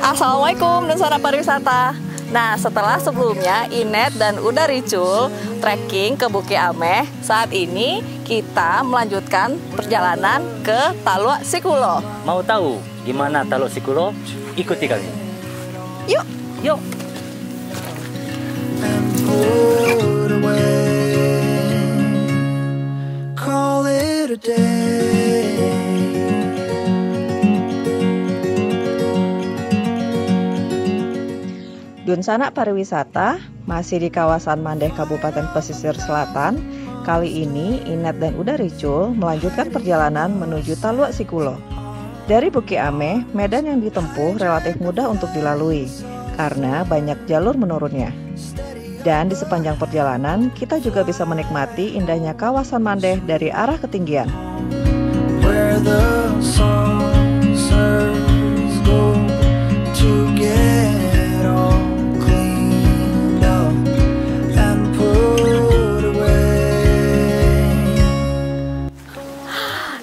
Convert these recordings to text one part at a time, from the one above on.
Assalamualaikum Dunsana Pariwisata. Nah, setelah sebelumnya Inet dan Uda Ricul trekking ke Bukit Ameh, saat ini kita melanjutkan perjalanan ke Talua Sikulo. Mau tahu gimana Talua Sikulo? Ikuti kami. Yuk, yuk. Dunsana Pariwisata masih di kawasan Mandeh, Kabupaten Pesisir Selatan. Kali ini Inet dan Uda Ricul melanjutkan perjalanan menuju Talua Sikulo. Dari Bukit Ameh, medan yang ditempuh relatif mudah untuk dilalui karena banyak jalur menurunnya. Dan di sepanjang perjalanan kita juga bisa menikmati indahnya kawasan Mandeh dari arah ketinggian.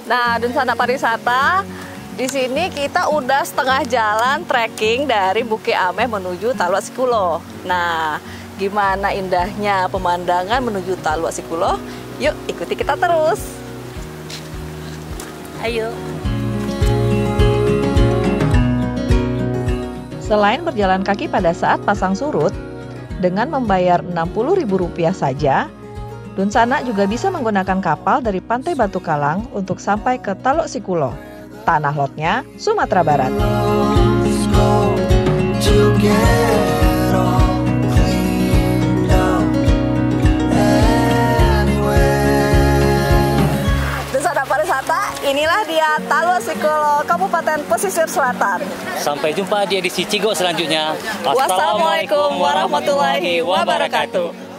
Nah, Dunsana Pariwisata, di sini kita udah setengah jalan trekking dari Bukit Ameh menuju Talua Sikulo. Nah, gimana indahnya pemandangan menuju Talua Sikulo? Yuk, ikuti kita terus. Ayo. Selain berjalan kaki pada saat pasang surut, dengan membayar Rp60.000 saja, Dunsana juga bisa menggunakan kapal dari Pantai Batu Kalang untuk sampai ke Talua Sikulo, tanah lotnya Sumatera Barat. Dunsana Pariwisata, inilah dia Talua Sikulo, Kabupaten Pesisir Selatan. Sampai jumpa di edisi Cigo selanjutnya. Wassalamualaikum warahmatullahi wabarakatuh.